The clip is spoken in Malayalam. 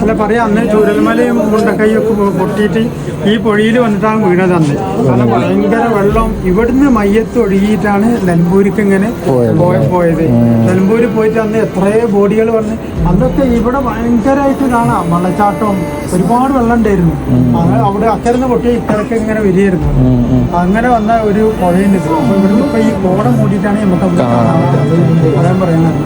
അല്ല പറയാം, അന്ന് ചൂരൽമലയും മുണ്ടക്കൈയൊക്കെ പൊട്ടിയിട്ട് ഈ പൊഴിയിൽ വന്നിട്ടാണ് വീണത് അന്ന്. കാരണം ഭയങ്കര വെള്ളം ഇവിടുന്ന് മയ്യത്ത് ഒഴുകിയിട്ടാണ് നിലമ്പൂർക്ക് ഇങ്ങനെ പോയത്. നിലമ്പൂര് പോയിട്ട് അന്ന് എത്രയോ ബോഡികൾ വന്ന് അന്നൊക്കെ ഇവിടെ ഭയങ്കരമായിട്ട് കാണാം. വെള്ളച്ചാട്ടവും ഒരുപാട് വെള്ളം ഉണ്ടായിരുന്നു. അവിടെ അക്കരന്ന് പൊട്ടി ഇക്കരക്ക് ഇങ്ങനെ വരികയായിരുന്നു. അങ്ങനെ വന്ന ഒരു പുഴയുണ്ട്. അപ്പൊ ഇവിടുന്ന് ഇപ്പൊ ഈ കോട മൂടിയിട്ടാണ് നമുക്ക് അവിടെ കാണാൻ പറ്റുന്നത്. പറയാൻ പറയുന്നത്